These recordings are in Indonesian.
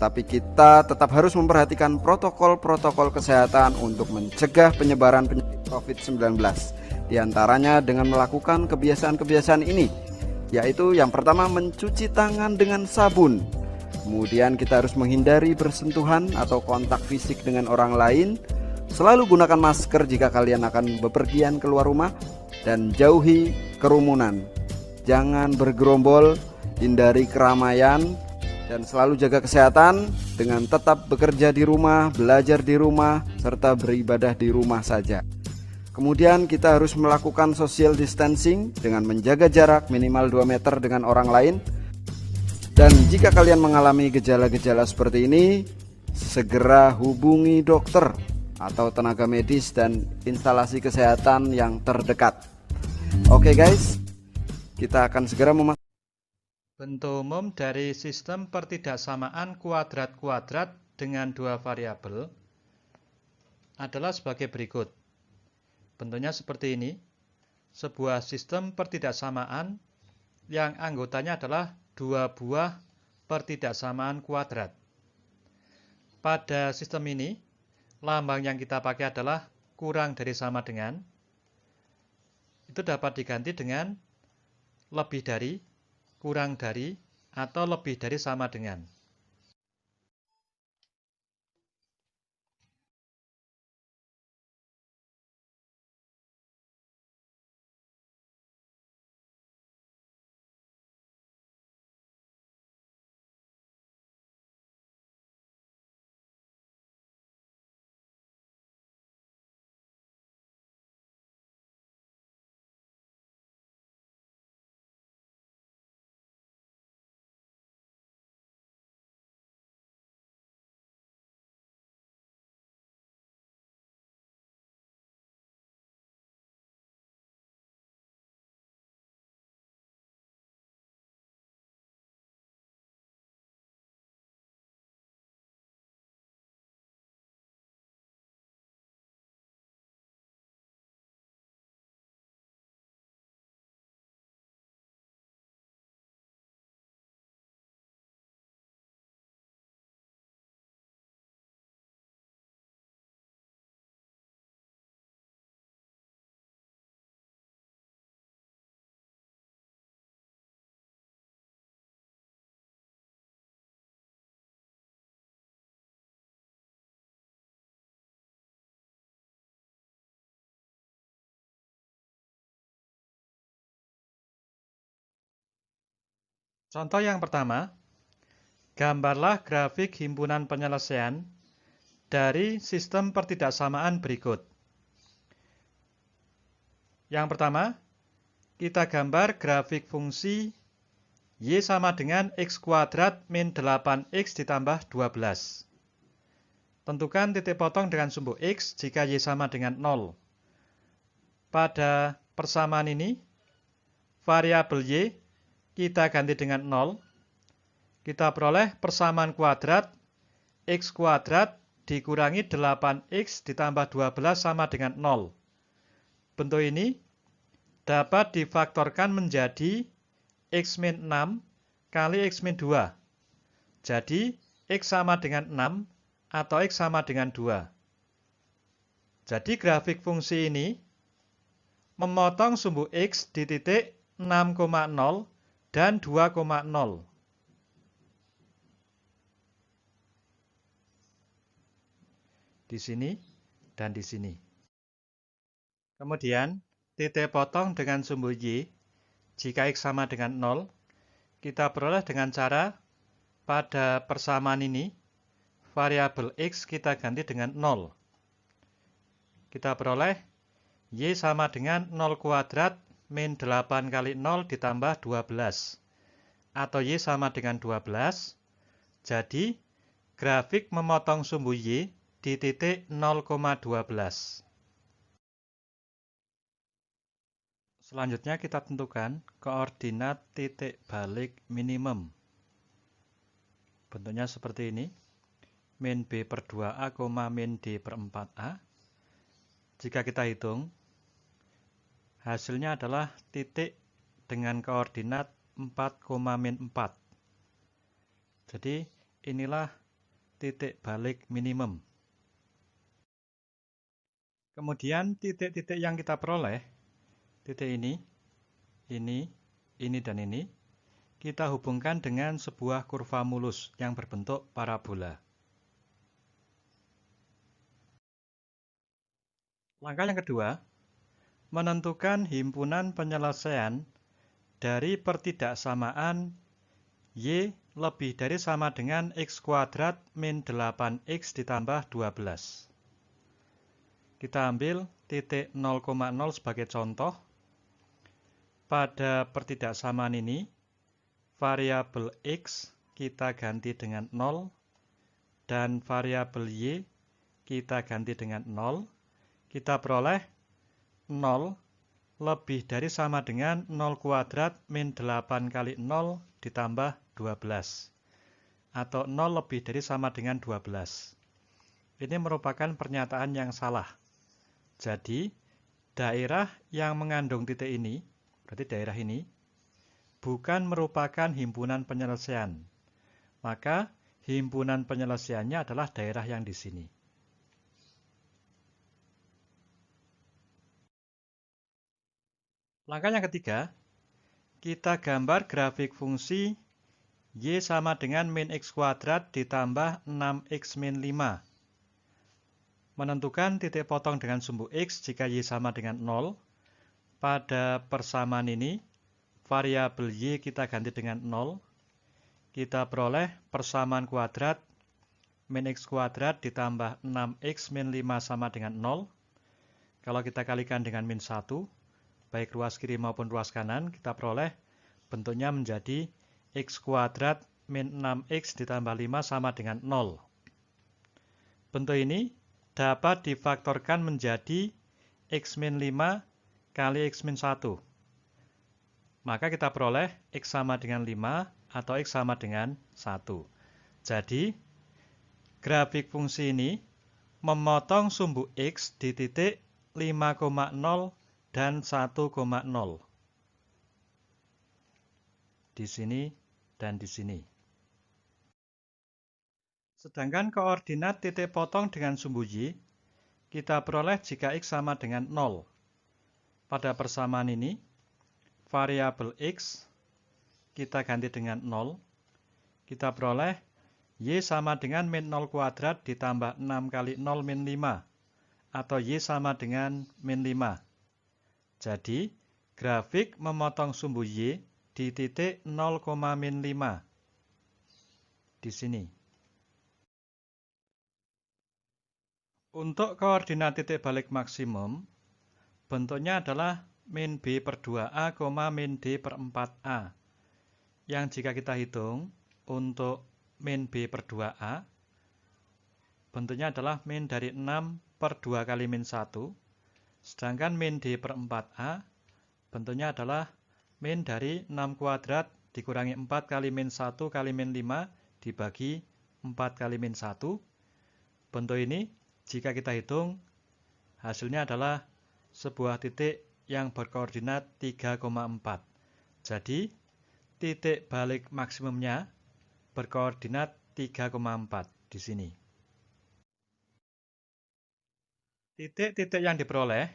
Tetapi kita tetap harus memperhatikan protokol-protokol kesehatan untuk mencegah penyebaran penyakit COVID-19. Di antaranya dengan melakukan kebiasaan-kebiasaan ini, yaitu yang pertama mencuci tangan dengan sabun. Kemudian kita harus menghindari bersentuhan atau kontak fisik dengan orang lain. Selalu gunakan masker jika kalian akan bepergian keluar rumah dan jauhi kerumunan. Jangan bergerombol, hindari keramaian, dan selalu jaga kesehatan dengan tetap bekerja di rumah, belajar di rumah, serta beribadah di rumah saja. Kemudian kita harus melakukan social distancing dengan menjaga jarak minimal 2 meter dengan orang lain. Dan jika kalian mengalami gejala-gejala seperti ini, segera hubungi dokter atau tenaga medis dan instalasi kesehatan yang terdekat. Oke guys, kita akan segera memasuki bentuk umum dari sistem pertidaksamaan kuadrat-kuadrat dengan dua variabel adalah sebagai berikut. Bentuknya seperti ini, sebuah sistem pertidaksamaan yang anggotanya adalah dua buah pertidaksamaan kuadrat. Pada sistem ini, lambang yang kita pakai adalah kurang dari sama dengan. Itu dapat diganti dengan lebih dari, kurang dari, atau lebih dari sama dengan. Contoh yang pertama, gambarlah grafik himpunan penyelesaian dari sistem pertidaksamaan berikut. Yang pertama, kita gambar grafik fungsi Y sama dengan X kuadrat min 8X ditambah 12. Tentukan titik potong dengan sumbu X jika Y sama dengan 0. Pada persamaan ini, variabel Y kita ganti dengan 0. Kita peroleh persamaan kuadrat X kuadrat dikurangi 8X ditambah 12 sama dengan 0. Bentuk ini dapat difaktorkan menjadi X min 6 kali X min 2. Jadi, X sama dengan 6 atau X sama dengan 2. Jadi, grafik fungsi ini memotong sumbu X di titik 6,0 dan 2,0. Di sini dan di sini. Kemudian, titik potong dengan sumbu Y, jika X sama dengan 0, kita peroleh dengan cara pada persamaan ini, variabel X kita ganti dengan 0. Kita peroleh Y sama dengan 0 kuadrat min 8 kali 0 ditambah 12. Atau Y sama dengan 12. Jadi, grafik memotong sumbu Y di titik 0,12. Selanjutnya kita tentukan koordinat titik balik minimum. Bentuknya seperti ini. Min B per 2A, min D per 4A. Jika kita hitung, hasilnya adalah titik dengan koordinat 4, min 4. Jadi inilah titik balik minimum. Kemudian titik-titik yang kita peroleh, titik ini, dan ini, kita hubungkan dengan sebuah kurva mulus yang berbentuk parabola. Langkah yang kedua, menentukan himpunan penyelesaian dari pertidaksamaan Y lebih dari sama dengan X kuadrat min 8X ditambah 12. Kita ambil titik 0,0 sebagai contoh. Pada pertidaksamaan ini, variabel X kita ganti dengan 0, dan variabel Y kita ganti dengan 0. Kita peroleh 0 lebih dari sama dengan 0 kuadrat min 8 kali 0 ditambah 12. Atau 0 lebih dari sama dengan 12. Ini merupakan pernyataan yang salah. Jadi, daerah yang mengandung titik ini, berarti daerah ini, bukan merupakan himpunan penyelesaian. Maka, himpunan penyelesaiannya adalah daerah yang di sini. Langkah yang ketiga, kita gambar grafik fungsi Y sama dengan min X kuadrat ditambah 6X min 5. Menentukan titik potong dengan sumbu X jika Y sama dengan 0. Pada persamaan ini, variabel Y kita ganti dengan 0. Kita peroleh persamaan kuadrat min X kuadrat ditambah 6X min 5 sama dengan 0. Kalau kita kalikan dengan min 1, baik ruas kiri maupun ruas kanan, kita peroleh bentuknya menjadi X kuadrat min 6X ditambah 5 sama dengan 0. Bentuk ini dapat difaktorkan menjadi X min 5 kali X min 1. Maka kita peroleh X sama dengan 5 atau X sama dengan 1. Jadi, grafik fungsi ini memotong sumbu X di titik 5,0 dan 1,0. Di sini dan di sini. Sedangkan koordinat titik potong dengan sumbu Y, kita peroleh jika X sama dengan 0. Pada persamaan ini, variabel X kita ganti dengan 0. Kita peroleh Y sama dengan min 0 kuadrat ditambah 6 kali 0 min 5. Atau Y sama dengan min 5. Jadi, grafik memotong sumbu Y di titik 0, min 5. Di sini. Untuk koordinat titik balik maksimum, bentuknya adalah min B per 2A, min D per 4A. Yang jika kita hitung, untuk min B per 2A, bentuknya adalah min dari 6 per 2 kali min 1. Sedangkan min D per 4A, bentuknya adalah min dari 6 kuadrat dikurangi 4 kali min 1 kali min 5 dibagi 4 kali min 1. Bentuk ini, jika kita hitung, hasilnya adalah sebuah titik yang berkoordinat 3,4. Jadi, titik balik maksimumnya berkoordinat 3,4 di sini. Titik-titik yang diperoleh,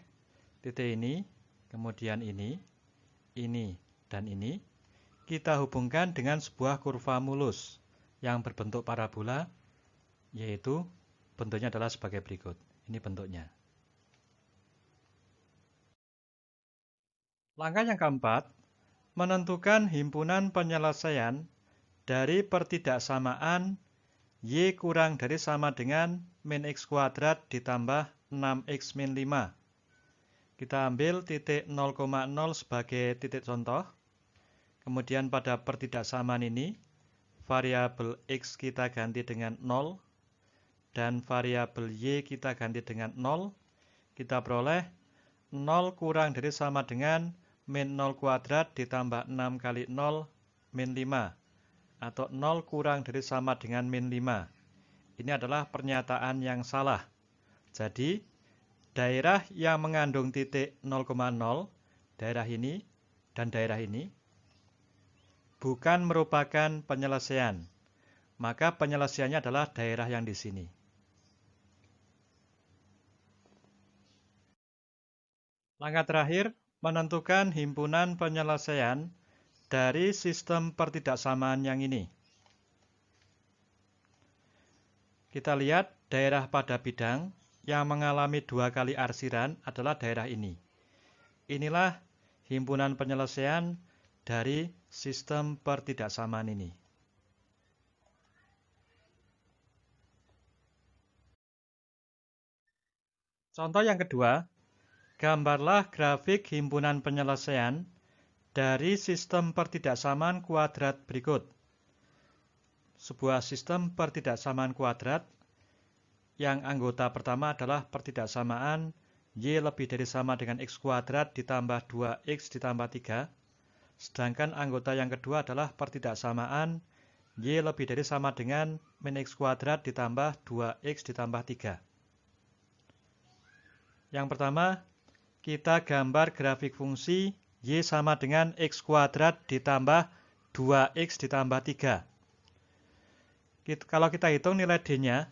titik ini, kemudian ini, dan ini, kita hubungkan dengan sebuah kurva mulus yang berbentuk parabola, yaitu bentuknya adalah sebagai berikut. Ini bentuknya. Langkah yang keempat, menentukan himpunan penyelesaian dari pertidaksamaan Y kurang dari sama dengan min X kuadrat ditambah 6X min 5. Kita ambil titik 0,0 sebagai titik contoh. Kemudian pada pertidaksamaan ini, variabel X kita ganti dengan 0. Dan variabel Y kita ganti dengan 0. Kita peroleh 0 kurang dari sama dengan min 0 kuadrat ditambah 6 kali 0 min 5. Atau 0 kurang dari sama dengan min 5. Ini adalah pernyataan yang salah. Jadi, daerah yang mengandung titik 0,0, daerah ini dan daerah ini, bukan merupakan penyelesaian. maka penyelesaiannya adalah daerah yang di sini. Langkah terakhir, menentukan himpunan penyelesaian dari sistem pertidaksamaan yang ini. Kita lihat daerah pada bidang yang mengalami 2 kali arsiran adalah daerah ini. Inilah himpunan penyelesaian dari sistem pertidaksamaan ini. Contoh yang kedua, gambarlah grafik himpunan penyelesaian dari sistem pertidaksamaan kuadrat berikut. Sebuah sistem pertidaksamaan kuadrat yang anggota pertama adalah pertidaksamaan Y lebih dari sama dengan X kuadrat ditambah 2X ditambah 3. Sedangkan anggota yang kedua adalah pertidaksamaan Y lebih dari sama dengan min X kuadrat ditambah 2X ditambah 3. Yang pertama, kita gambar grafik fungsi Y sama dengan X kuadrat ditambah 2X ditambah 3. Kalau kita hitung nilai D-nya,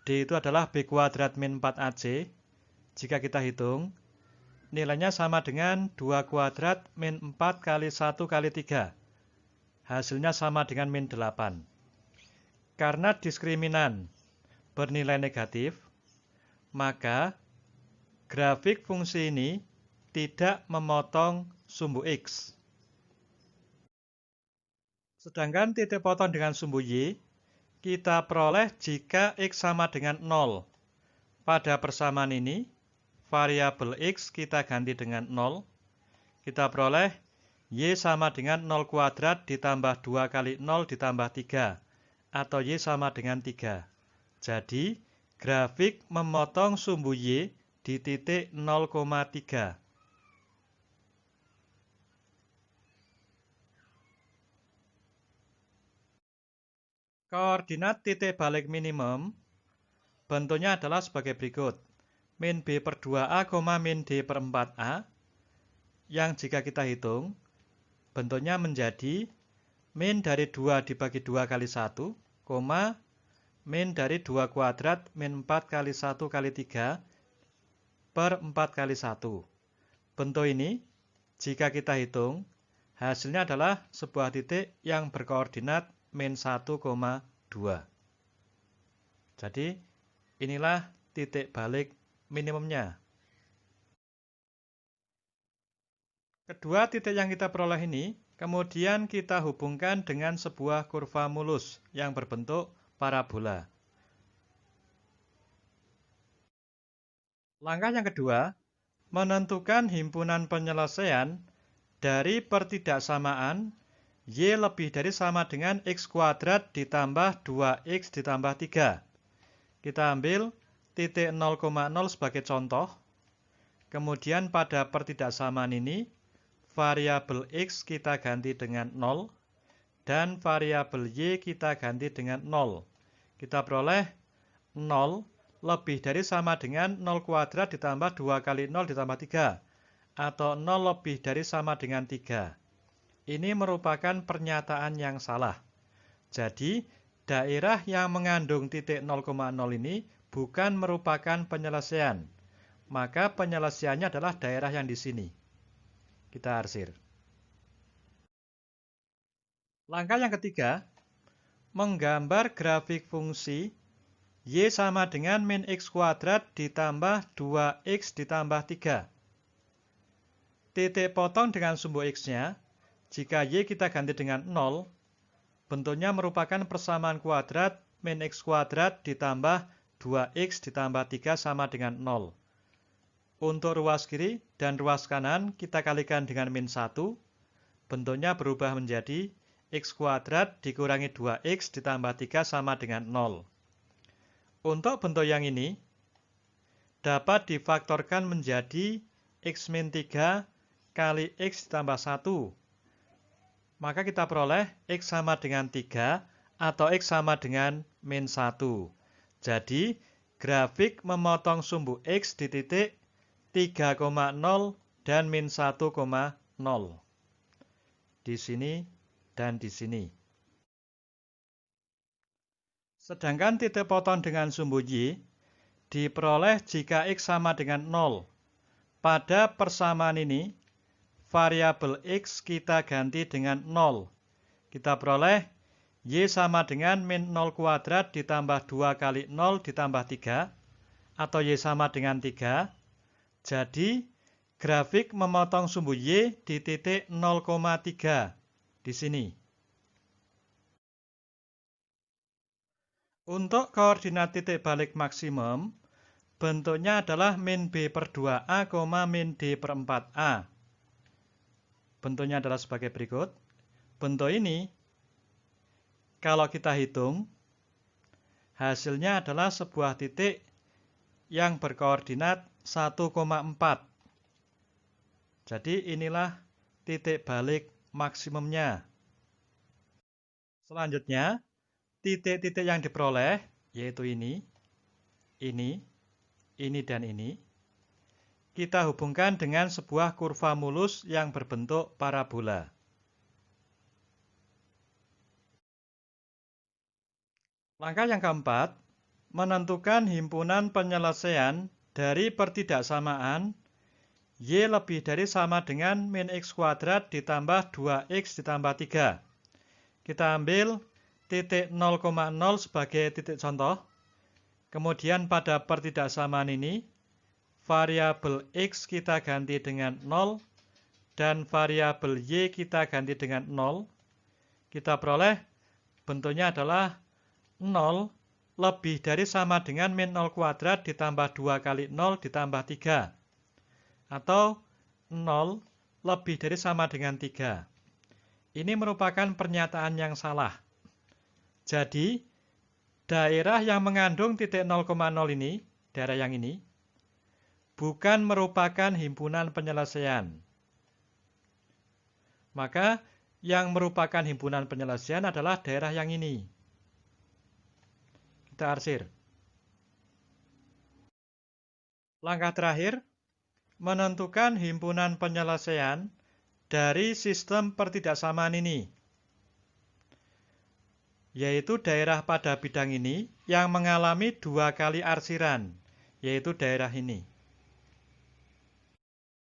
D itu adalah B kuadrat min 4AC. Jika kita hitung, nilainya sama dengan 2 kuadrat min 4 kali 1 kali 3. Hasilnya sama dengan min 8. Karena diskriminan bernilai negatif, maka grafik fungsi ini tidak memotong sumbu X. Sedangkan titik potong dengan sumbu Y, kita peroleh jika X sama dengan 0. Pada persamaan ini, variabel X kita ganti dengan 0. Kita peroleh Y sama dengan 0 kuadrat ditambah 2 kali 0 ditambah 3. Atau Y sama dengan 3. Jadi, grafik memotong sumbu Y di titik 0,3. Koordinat titik balik minimum bentuknya adalah sebagai berikut. Min B per 2A, min D per 4A. Yang jika kita hitung, bentuknya menjadi min dari 2 dibagi 2 kali 1, min dari 2 kuadrat min 4 kali 1 kali 3 per 4 kali 1. Bentuk ini, jika kita hitung, hasilnya adalah sebuah titik yang berkoordinat min 1,2. Jadi, inilah titik balik minimumnya. Kedua titik yang kita peroleh ini, kemudian kita hubungkan dengan sebuah kurva mulus yang berbentuk parabola. Langkah yang kedua, menentukan himpunan penyelesaian dari pertidaksamaan Y lebih dari sama dengan X kuadrat ditambah 2X ditambah 3. Kita ambil titik 0,0 sebagai contoh. Kemudian pada pertidaksamaan ini, variabel X kita ganti dengan 0. Dan variabel Y kita ganti dengan 0. Kita peroleh 0 lebih dari sama dengan 0 kuadrat ditambah 2 kali 0 ditambah 3. Atau 0 lebih dari sama dengan 3. Ini merupakan pernyataan yang salah. Jadi, daerah yang mengandung titik 0,0 ini bukan merupakan penyelesaian. Maka penyelesaiannya adalah daerah yang di sini. Kita arsir. Langkah yang ketiga, menggambar grafik fungsi Y sama dengan min X kuadrat ditambah 2X ditambah 3. Titik potong dengan sumbu X-nya, jika Y kita ganti dengan 0, bentuknya merupakan persamaan kuadrat min X kuadrat ditambah 2X ditambah 3 sama dengan 0. Untuk ruas kiri dan ruas kanan kita kalikan dengan min 1, bentuknya berubah menjadi X kuadrat dikurangi 2X ditambah 3 sama dengan 0. Untuk bentuk yang ini, dapat difaktorkan menjadi X min 3 kali X ditambah 1. Maka kita peroleh X sama dengan 3 atau X sama dengan min 1. Jadi, grafik memotong sumbu X di titik 3,0 dan min 1,0. Di sini dan di sini. Sedangkan titik potong dengan sumbu Y diperoleh jika X sama dengan 0. Pada persamaan ini, variabel X kita ganti dengan 0. Kita peroleh Y sama dengan min 0 kuadrat ditambah 2 kali 0 ditambah 3, atau Y sama dengan 3. Jadi, grafik memotong sumbu Y di titik 0,3 di sini. Untuk koordinat titik balik maksimum, bentuknya adalah min B per 2A, min D per 4A. Bentuknya adalah sebagai berikut. Bentuk ini, kalau kita hitung, hasilnya adalah sebuah titik yang berkoordinat 1,4. Jadi inilah titik balik maksimumnya. Selanjutnya, titik-titik yang diperoleh, yaitu ini, dan ini, kita hubungkan dengan sebuah kurva mulus yang berbentuk parabola. Langkah yang keempat, menentukan himpunan penyelesaian dari pertidaksamaan Y lebih dari sama dengan min X kuadrat ditambah 2X ditambah 3. Kita ambil titik 0,0 sebagai titik contoh. Kemudian pada pertidaksamaan ini, variabel X kita ganti dengan 0, dan variabel Y kita ganti dengan 0. Kita peroleh bentuknya adalah 0 lebih dari sama dengan min 0 kuadrat ditambah 2 kali 0 ditambah 3. Atau 0 lebih dari sama dengan 3. Ini merupakan pernyataan yang salah. Jadi, daerah yang mengandung titik 0,0 ini, daerah yang ini, bukan merupakan himpunan penyelesaian. Maka, yang merupakan himpunan penyelesaian adalah daerah yang ini. Kita arsir. Langkah terakhir, menentukan himpunan penyelesaian dari sistem pertidaksamaan ini, yaitu daerah pada bidang ini yang mengalami 2 kali arsiran, yaitu daerah ini.